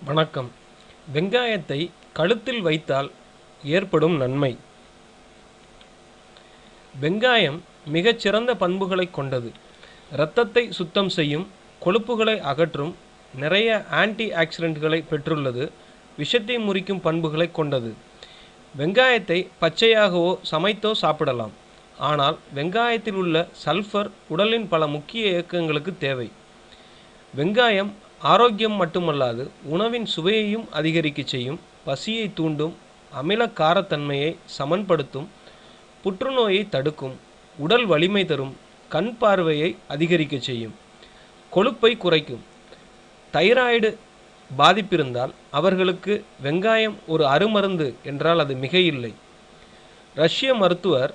வணக்கம். வெங்காயத்தை கழுத்தில் வைத்தால் ஏற்படும் நன்மை. வெங்காயம் மிகச்சிறந்த பண்புகளை கொண்டது. இரத்தத்தை சுத்தம் செய்யும், கொழுப்புகளை அகற்றும், நிறைய ஆன்டி ஆக்சிடென்ட்களை பெற்றுள்ளது. விஷத்தை முறிக்கும் பண்புகளை கொண்டது. வெங்காயத்தை பச்சையாகவோ சமைத்தோ சாப்பிடலாம். ஆனால் வெங்காயத்தில் உள்ள சல்ஃபர் உடலின் பல முக்கிய இயக்கங்களுக்கு தேவை. வெங்காயம் ஆரோக்கியம் மட்டுமல்லாது உணவின் சுவையையும் அதிகரிக்க செய்யும், பசியை தூண்டும், அமில காரத்தன்மையை சமன்படுத்தும், புற்றுநோயை தடுக்கும், உடல் வலிமை தரும், கண் பார்வையை அதிகரிக்க செய்யும், கொழுப்பை குறைக்கும். தைராய்டு பாதிப்பிருந்தால் அவர்களுக்கு வெங்காயம் ஒரு அருமருந்து என்றால் அது மிக இல்லை. ரஷ்ய மருத்துவர்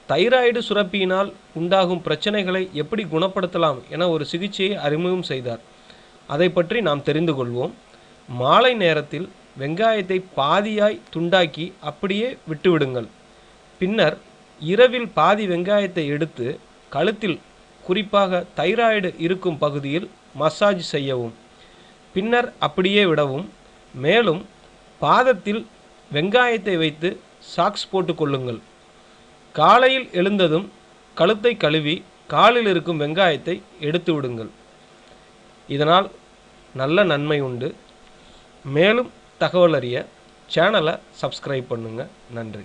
தைராய்டு சுரப்பியினால் உண்டாகும் பிரச்சனைகளை எப்படி குணப்படுத்தலாம் என ஒரு சிகிச்சையை அறிமுகம் செய்தார். அதை பற்றி நாம் தெரிந்து கொள்வோம். மாலை நேரத்தில் வெங்காயத்தை பாதியாய் துண்டாக்கி அப்படியே விட்டுவிடுங்கள். பின்னர் இரவில் பாதி வெங்காயத்தை எடுத்து கழுத்தில், குறிப்பாக தைராய்டு இருக்கும் பகுதியில் மசாஜ் செய்யவும். பின்னர் அப்படியே விடவும். மேலும் பாதத்தில் வெங்காயத்தை வைத்து சாக்ஸ் போட்டு கொள்ளுங்கள். காலையில் எழுந்ததும் கழுத்தை கழுவி காலில் இருக்கும் வெங்காயத்தை எடுத்து விடுங்கள். இதனால் நல்ல நன்மை உண்டு. மேலும் தகவல் அறிய சேனலை சப்ஸ்கிரைப் பண்ணுங்கள். நன்றி.